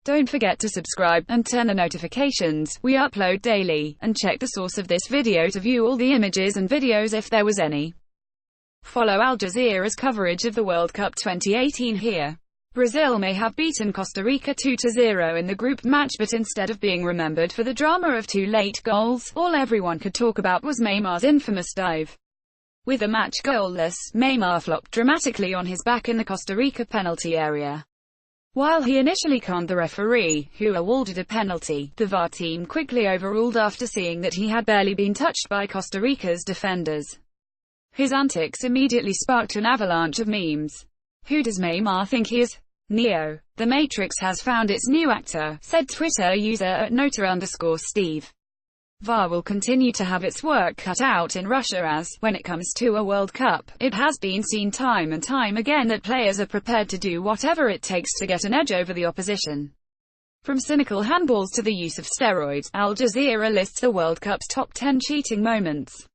Don't forget to subscribe, and turn the notifications. We upload daily, and check the source of this video to view all the images and videos if there was any. Follow Al Jazeera's coverage of the World Cup 2018 here. Brazil may have beaten Costa Rica 2-0 in the group match, but instead of being remembered for the drama of 2 late goals, all everyone could talk about was Neymar's infamous dive. With the match goalless, Neymar flopped dramatically on his back in the Costa Rica penalty area. While he initially conned the referee, who awarded a penalty, the VAR team quickly overruled after seeing that he had barely been touched by Costa Rica's defenders. His antics immediately sparked an avalanche of memes. Who does Neymar think he is? Neo. The Matrix has found its new actor, said Twitter user @Nota_Steve. VAR will continue to have its work cut out in Russia as, when it comes to a World Cup, it has been seen time and time again that players are prepared to do whatever it takes to get an edge over the opposition. From cynical handballs to the use of steroids, Al Jazeera lists the World Cup's top 10 cheating moments.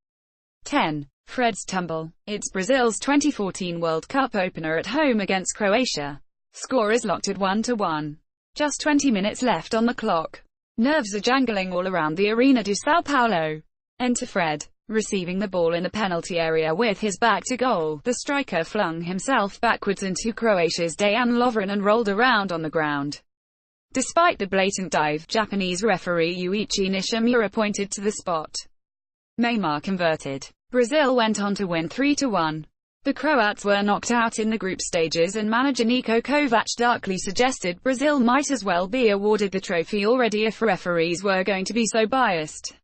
10. Fred's tumble. It's Brazil's 2014 World Cup opener at home against Croatia. Score is locked at 1-1. Just 20 minutes left on the clock. Nerves are jangling all around the Arena do São Paulo. Enter Fred. Receiving the ball in the penalty area with his back to goal, the striker flung himself backwards into Croatia's Dejan Lovren and rolled around on the ground. Despite the blatant dive, Japanese referee Yuichi Nishimura pointed to the spot. Neymar converted. Brazil went on to win 3-1. The Croats were knocked out in the group stages, and manager Niko Kovac darkly suggested Brazil might as well be awarded the trophy already if referees were going to be so biased.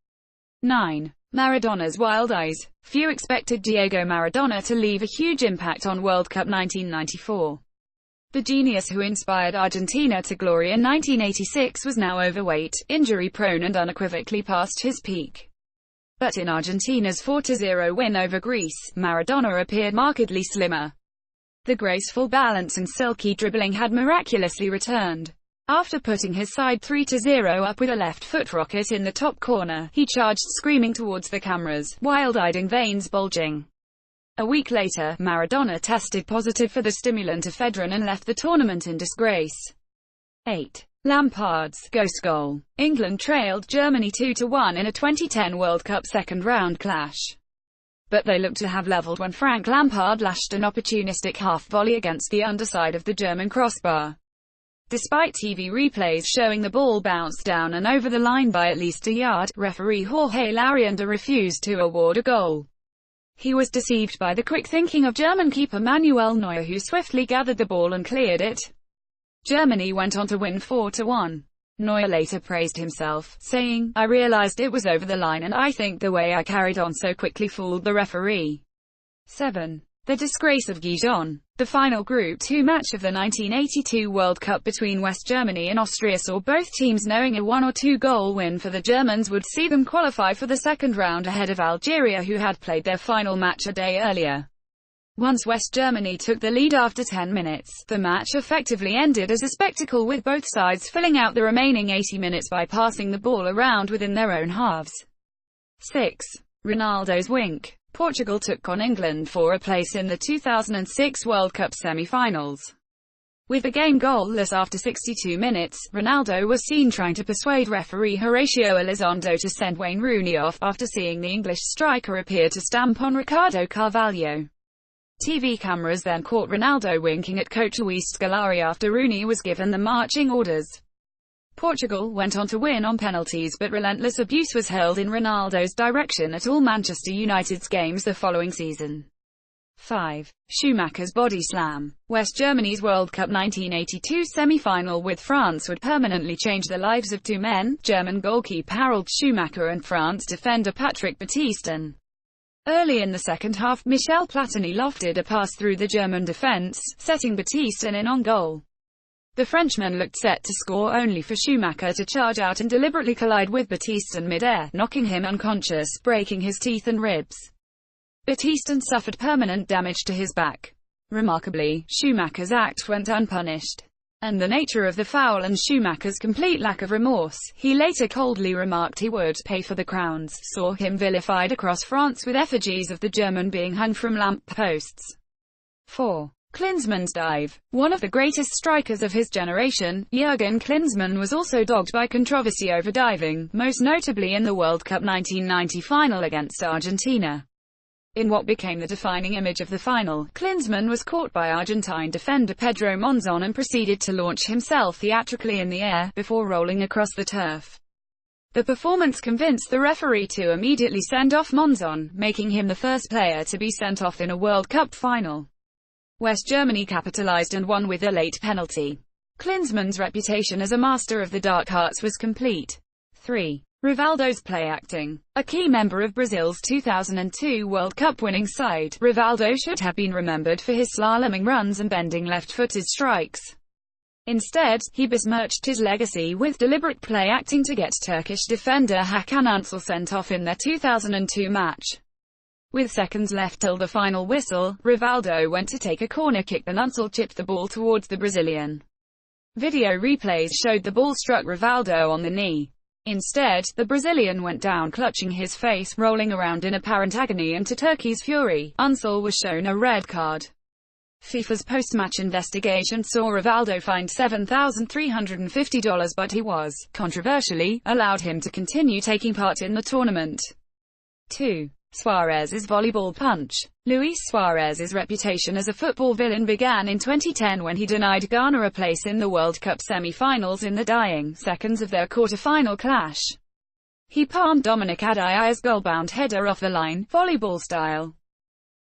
9. Maradona's wild eyes. Few expected Diego Maradona to leave a huge impact on World Cup 1994. The genius who inspired Argentina to glory in 1986 was now overweight, injury-prone and unequivocally past his peak. But in Argentina's 4-0 win over Greece, Maradona appeared markedly slimmer. The graceful balance and silky dribbling had miraculously returned. After putting his side 3-0 up with a left foot rocket in the top corner, he charged screaming towards the cameras, wild-eyed and veins bulging. A week later, Maradona tested positive for the stimulant ephedrine and left the tournament in disgrace. 8. Lampard's ghost goal. England trailed Germany 2-1 in a 2010 World Cup second-round clash. But they looked to have levelled when Frank Lampard lashed an opportunistic half-volley against the underside of the German crossbar. Despite TV replays showing the ball bounced down and over the line by at least a yard, referee Jorge Larrienda refused to award a goal. He was deceived by the quick thinking of German keeper Manuel Neuer, who swiftly gathered the ball and cleared it. Germany went on to win 4-1. Neuer later praised himself, saying, "I realized it was over the line and I think the way I carried on so quickly fooled the referee." 7. The disgrace of Gijon. The final Group 2 match of the 1982 World Cup between West Germany and Austria saw both teams knowing a 1 or 2 goal win for the Germans would see them qualify for the second round ahead of Algeria, who had played their final match a day earlier. Once West Germany took the lead after 10 minutes, the match effectively ended as a spectacle, with both sides filling out the remaining 80 minutes by passing the ball around within their own halves. 6. Ronaldo's wink. Portugal took on England for a place in the 2006 World Cup semi-finals. With the game goalless after 62 minutes, Ronaldo was seen trying to persuade referee Horacio Elizondo to send Wayne Rooney off, after seeing the English striker appear to stamp on Ricardo Carvalho. TV cameras then caught Ronaldo winking at coach Luis Scolari after Rooney was given the marching orders. Portugal went on to win on penalties, but relentless abuse was hurled in Ronaldo's direction at all Manchester United's games the following season. 5. Schumacher's body slam. West Germany's World Cup 1982 semi-final with France would permanently change the lives of 2 men, German goalkeeper Harald Schumacher and France defender Patrick Battiston. Early in the second half, Michel Platini lofted a pass through the German defense, setting Battiston in on goal. The Frenchman looked set to score, only for Schumacher to charge out and deliberately collide with Battiston mid-air, knocking him unconscious, breaking his teeth and ribs. Battiston suffered permanent damage to his back. Remarkably, Schumacher's act went unpunished. And the nature of the foul and Schumacher's complete lack of remorse, he later coldly remarked he would pay for the crowns, saw him vilified across France, with effigies of the German being hung from lamp posts. 4. Klinsmann's dive. One of the greatest strikers of his generation, Jurgen Klinsmann was also dogged by controversy over diving, most notably in the World Cup 1990 final against Argentina. In what became the defining image of the final, Klinsmann was caught by Argentine defender Pedro Monzon and proceeded to launch himself theatrically in the air, before rolling across the turf. The performance convinced the referee to immediately send off Monzon, making him the first player to be sent off in a World Cup final. West Germany capitalized and won with a late penalty. Klinsmann's reputation as a master of the dark arts was complete. 3. Rivaldo's play acting. A key member of Brazil's 2002 World Cup winning side, Rivaldo should have been remembered for his slaloming runs and bending left-footed strikes. Instead, he besmirched his legacy with deliberate play acting to get Turkish defender Hakan Ünsal sent off in their 2002 match. With seconds left till the final whistle, Rivaldo went to take a corner kick and Ünsal chipped the ball towards the Brazilian. Video replays showed the ball struck Rivaldo on the knee. Instead, the Brazilian went down clutching his face, rolling around in apparent agony, and to Turkey's fury, Ünsal was shown a red card. FIFA's post-match investigation saw Rivaldo fined $7,350, but he was, controversially, allowed him to continue taking part in the tournament. 2. Suarez's volleyball punch. Luis Suarez's reputation as a football villain began in 2010 when he denied Ghana a place in the World Cup semi-finals in the dying seconds of their quarter-final clash. He palmed Dominic Adiaye's goal-bound header off the line, volleyball style.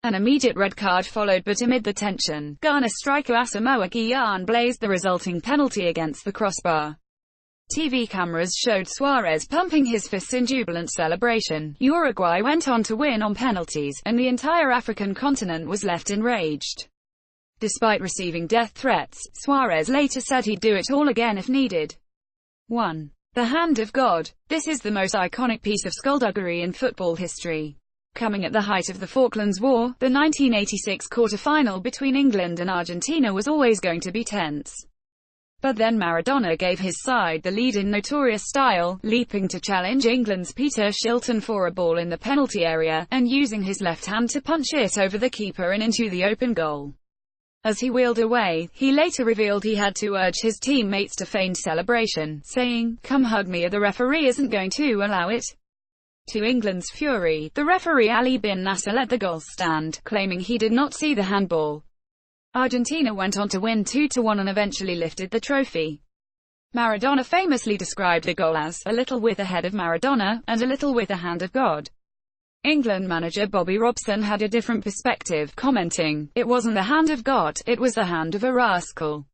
An immediate red card followed, but amid the tension, Ghana striker Asamoah Gyan blazed the resulting penalty against the crossbar. TV cameras showed Suarez pumping his fists in jubilant celebration. Uruguay went on to win on penalties, and the entire African continent was left enraged. Despite receiving death threats, Suarez later said he'd do it all again if needed. 1. The Hand of God. This is the most iconic piece of skullduggery in football history. Coming at the height of the Falklands War, the 1986 quarter-final between England and Argentina was always going to be tense. But then Maradona gave his side the lead in notorious style, leaping to challenge England's Peter Shilton for a ball in the penalty area, and using his left hand to punch it over the keeper and into the open goal. As he wheeled away, he later revealed he had to urge his teammates to feign celebration, saying, "Come hug me, or the referee isn't going to allow it." To England's fury, the referee Ali bin Nasser let the goal stand, claiming he did not see the handball. Argentina went on to win 2-1 and eventually lifted the trophy. Maradona famously described the goal as, "a little with the head of Maradona, and a little with the hand of God." England manager Bobby Robson had a different perspective, commenting, "It wasn't the hand of God, it was the hand of a rascal."